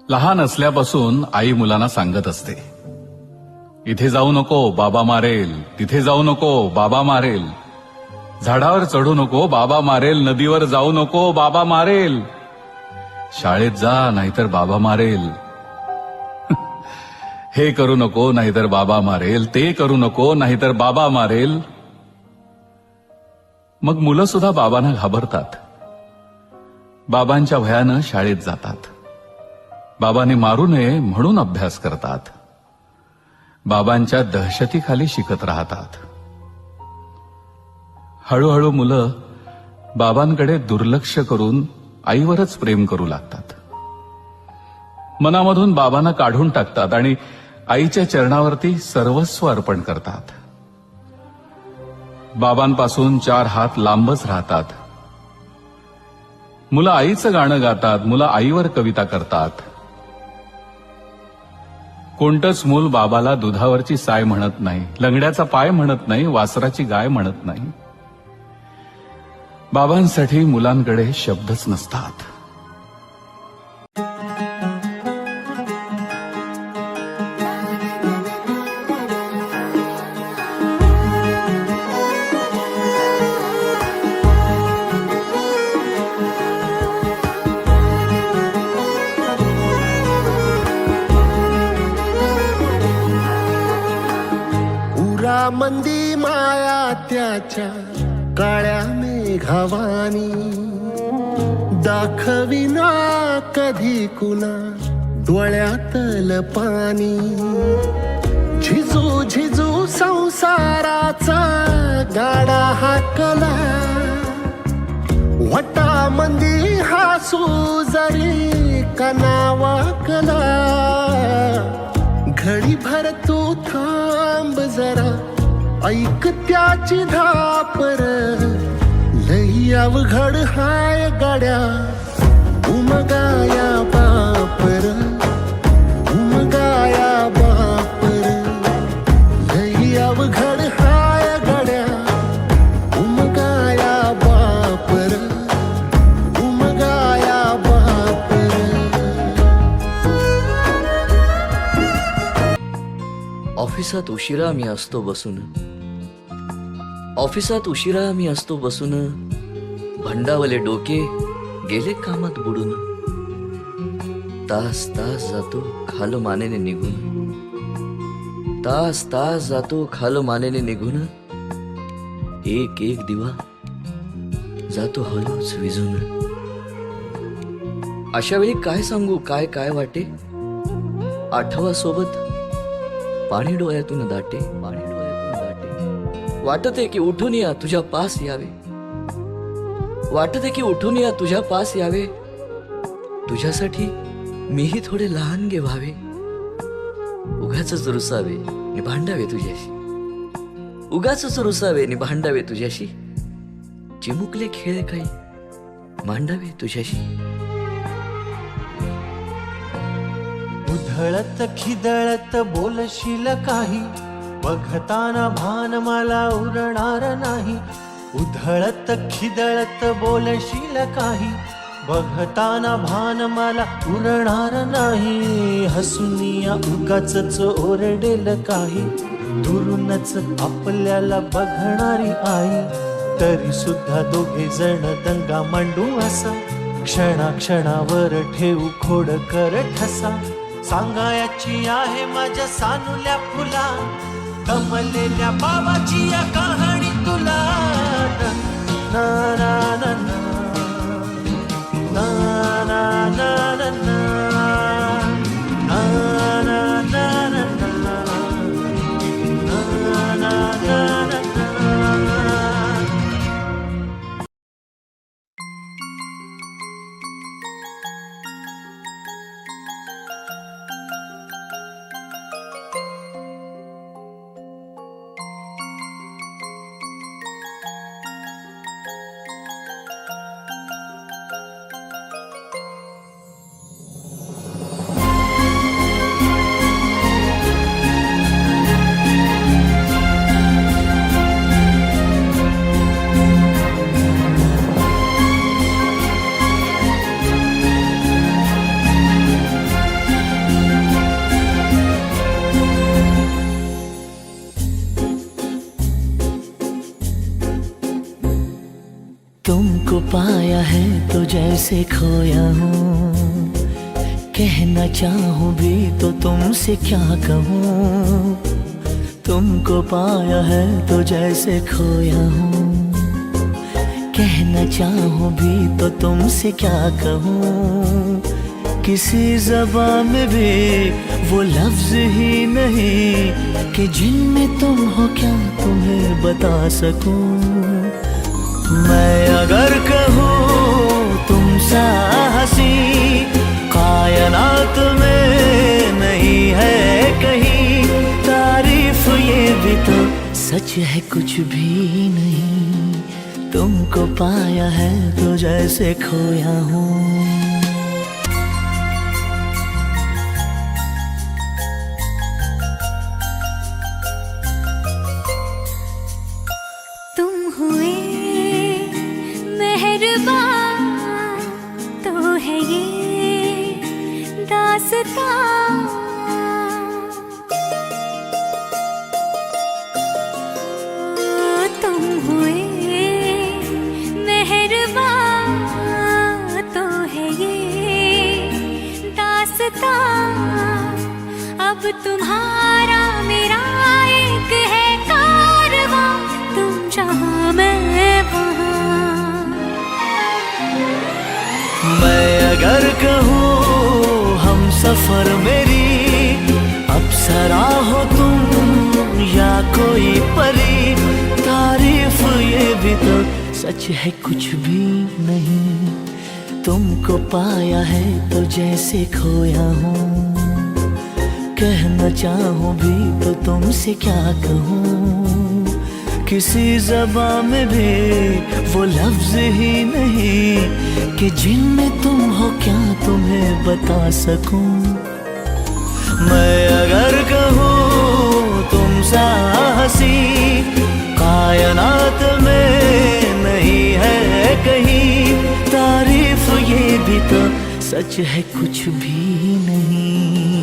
लहान असल्यापासून आई मुलांना सांगत असते, इथे जाऊ नको बाबा मारेल, तिथे जाऊ नको बाबा मारेल, झाडावर चढू नको बाबा मारेल, नदीवर जाऊ नको बाबा मारेल, शाळेत जा नाहीतर बाबा मारेल, हे करू नको नाहीतर बाबा मारेल, ते करू नको नाहीतर बाबा मारेल. मग मुलं सुद्धा बाबांना घाबरतात. बाबांच्या भयानं शाळेत जातात. बाबांनी मारू नये म्हणून अभ्यास करतात. बाबांच्या दहशतीखाली शिकत राहतात. हळूहळू मुलं बाबांकडे दुर्लक्ष करून आईवरच प्रेम करू लागतात. मनामधून बाबांना काढून टाकतात आणि आईच्या चरणावरती सर्वस्व अर्पण करतात. बाबांपासून 4 हात लांबच राहतात. मुलं आईचं गाणं गातात. मुलं आईवर कविता करतात. कोणतंच मूल बाबाला दुधावरची साय म्हणत नाही, लंगड्याचा पाय म्हणत नाही, वासराची गाय म्हणत नाही. बाबांसाठी मुलांकडे शब्दच नसतात. मंदी माया त्याच्या काळ्या मेघावानी, दाखविना कधी कुणा डोळ्यातल पाणी. झिजू झिजू संसाराचा गाडा हाकला, वटामंदी हासू जरी कनावाकला. घडी भर तू थांब जरा, ऐक त्याची धापर, लई अवघड हाय गाड्या उमगाया बापर, उमगाया बापर. लई अवघड हाय गाड्या उमगाया बापर, उमगाया बापर. ऑफिसात उशिरा मी असतो बसून, ऑफिसात उशिरा मी असतो बसून, भंडावले डोके गेले कामात बुडून. तास तास जातो खालो मानेने निघून, तास तास जातो खालो मानेने निघून. एक एक दिवा जातो हळूच विझून. अशा वेळी काय सांगू काय काय वाटे, आठवा सोबत पाणी डोळ्यातून दाटे, पाणी डोळ्यातून दाटे. वाटते की उठून या तुझ्या पास यावे, वाटते की उठून या तुझ्या पास यावे. तुझ्यासाठी मीही थोडे लहान गे व्हावे. उगाचच रुसावे नि भांडावे तुझ्याशी, उगाचच रुसावे नि भांडावे तुझ्याशी. चिमुकले खेळ काही मांडावे तुझ्याशी. उधळत खिदळत बोलशील काही, बघताना भान मला उरणार नाही. उधळत खिदळत बोलशील काही, बघताना भान मला उरणार नाही. हसूनिया उगाचच ओरडेल काही, दुरूनच आपल्याला बघणारी आई. तरी सुद्धा दोघे जण दंगा मांडू असा, क्षणाक्षणावर ठेवू खोड कर ठसा. सांगायची आहे माझ्या सानुल्या फुला, कमलेल्या बाबाची या कहाणी तुला. ना ना ना ना ना ना ना ना ना ना ना ना ना ना ना ना. तुमको पाया है तो जैसे खोया हूँ, कहना चाहूँ भी तो तुमसे क्या कहूँ। तुमको पाया है तो जैसे खोया हूँ, कहना चाहूँ भी तो तुमसे क्या कहूँ। किसी ज़बान में भी वो लफ्ज़ ही नहीं कि जिनमें तुम हो क्या तुम्हें बता सकूँ। मैं अगर कहूँ तुम सा हंसी कायनात में नहीं है कहीं, तारीफ ये भी तो सच है कुछ भी नहीं। तुमको पाया है तो जैसे खोया हूँ। तुम हुए मेहरबान तो है ये दास्तां। तुम हुए मेहरबान तो है ये दास्तां। अब तुम्हारा मेरा एक है कारवां, तुम जहाँ मैं वहाँ। मैं अगर कहूँ हम सफर मेरी अप्सरा हो तुम या कोई परी, तारीफ ये भी तो सच है कुछ भी नहीं। तुमको पाया है तो जैसे खोया हूँ, कहना चाहूँ भी तो तुमसे क्या कहूँ। किसी ज़बान में भी वो लफ्ज़ ही नहीं कि जिनमें तुम हो क्या तुम्हें बता सकूं। मैं अगर कहूँ तुम सा हंसी कायनात में नहीं है कहीं, तारीफ ये भी तो सच है कुछ भी नहीं।